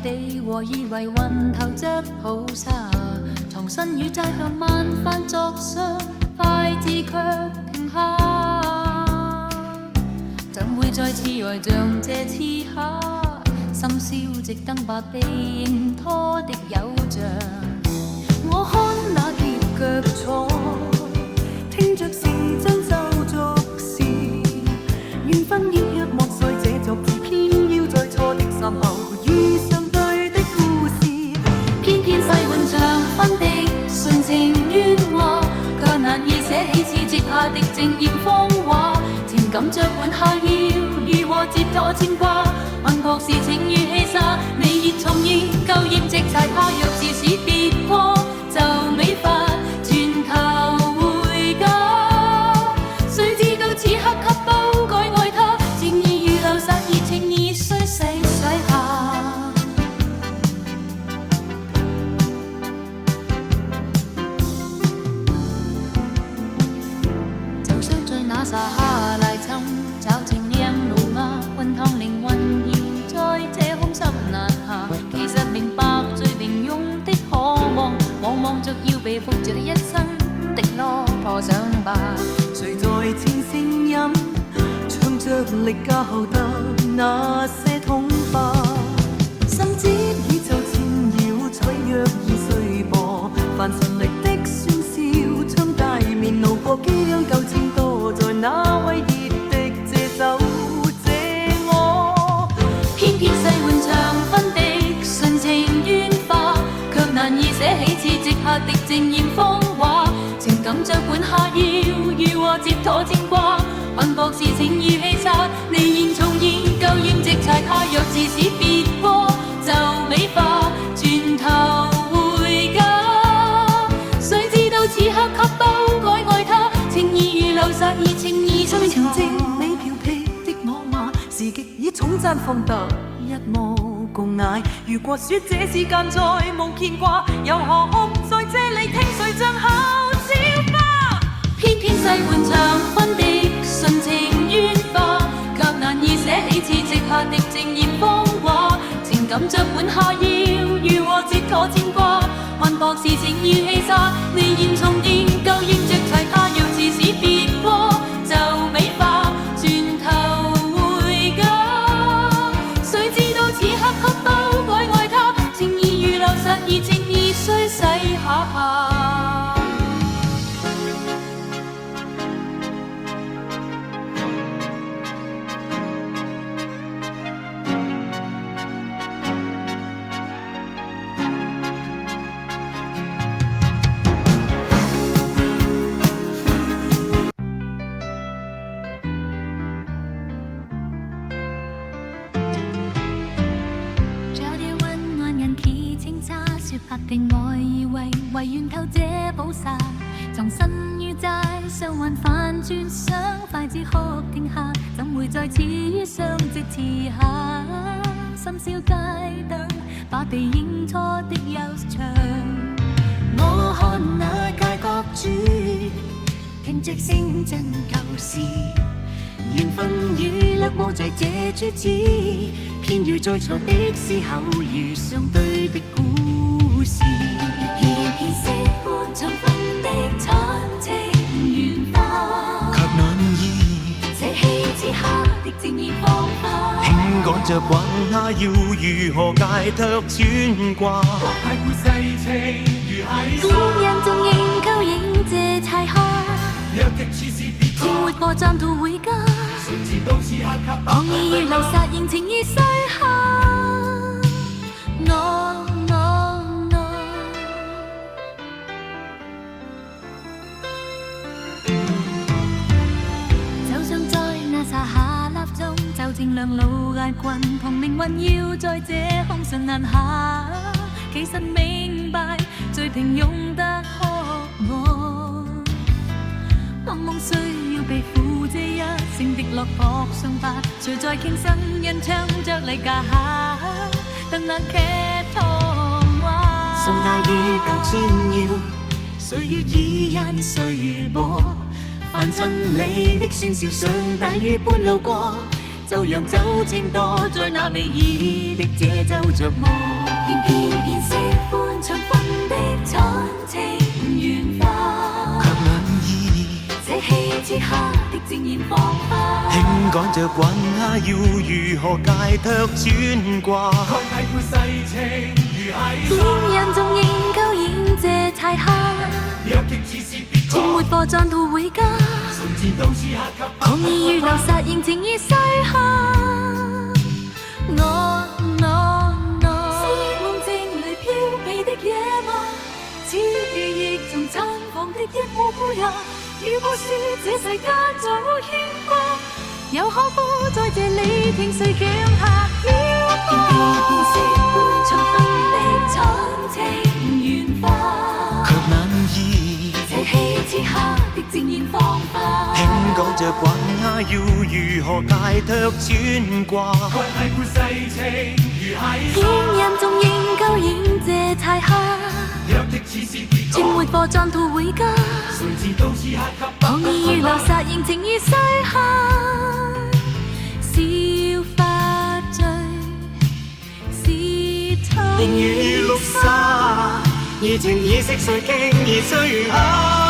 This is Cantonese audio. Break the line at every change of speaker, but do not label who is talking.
地和以為雲頭則好沙，藏身與債向萬番作傷，快至卻停下。怎會再次來像這次下？深宵直燈把背影拖的有像。我看那結腳坐，聽着時針奏俗時，緣分要約莫碎這俗字，偏要在錯的時候遇上對的故事。偏偏細換長分的純情喧嘩，卻難以寫起似直下的靜豔風華。情感着換下要如何接妥牽掛？運撲是情如氣沙，你現重現舊厭直柴怕若是使別過就美化，轉頭回家。誰知道此刻給都改愛他，情意如流沙，熱情已須洗下。就想在那撒下來尋找情靚路馬，滾燙靈魂現在這空心難下。其實明白最平庸的渴望，往往着要被覆着一生的落魄傷疤。誰在前聲音唱着力教得那些痛吧？心知已就纏繞，取約已碎播，凡順力的喧囂，將大面路過，機槍糾纏多在那位熱的這首這我。偏偏細換長分的純情喧化，卻難以寫起似直下的靜豔風華。情感着換下要如何接妥牽掛？運撲是情如氣沙，你現重現舊厭直柴，他若自使別過就美化，轉頭回家。誰知道此刻給都改愛他，情意如流沙，熱情已須情證你調皮的我話，時極以重讚放得一無共嗌。如果說這世間再無牽掛，又何哭在這裡聽誰像口小花？偏偏細換長分的純情喧化，卻難以寫起似直下的靜豔風華。情感着換下要如何接妥牽掛？運撲是情如氣沙，你現重現舊厭着齊，他若自使別過就美化，轉頭回家。誰知道此刻給都改愛他，情意如流沙，熱情已須洗下。拍定愛以為源頭這寶沙，藏身於債上還反轉，想快至哭停下，怎會再次於相積遲下？深宵街燈把被映錯的悠長，我看那街角主聽着聲震舊事，緣分與掠過在這處子，偏要在錯的時候遇上對的故事。片色換長分的慘情緣化，卻難以捨棄此刻的靜豔芳華。輕趕着雲下要如何解脫牽掛？太過世情如係沙，故人縱應勾影這柴下，若極似是別過，活過暫途回家。誰知道此刻給當意如流沙，仍情意碎下。正兩路捱困，同靈魂要在這空想難下。其實明白最平庸得可我，夢夢需要被負這一聲的落魄傷疤。誰在傾心人唱着離家，等那劇童話。心大雨更纏繞，誰要以人誰如波？凡真理的喧囂，上大雨般路過。就讓酒精多在那美意的這奏着舞，偏偏喜歡長分的慘情緣化，
卻難以
這希此刻的自然芳華，
輕趕着滾下，要如何戒卻轉掛？卻體會世情如係
戀人仲仍舊演這柴客，
若極似是別
情沒貨暫途回家，
從前到此刻給
狂意如流殺，仍情已逝下。是夢境裏飄飛的野馬，似記憶中綻放的一幕幕也。如果說這世間再無牽掛，又可否在這裏聽誰講下了歌？是伴長分的慘情緣化，
卻難以
這希此刻的自然芳華，
輕講着滾下，要如何戒卻轉掛？卻體會世情如係
戀人仲仍舊演這柴客，
若極似是別
情沒貨暫途回家，
誰知到此刻給
狂意如流殺，仍情已逝下。笑發醉，是他
年如綠沙，熱情已識誰經已追下。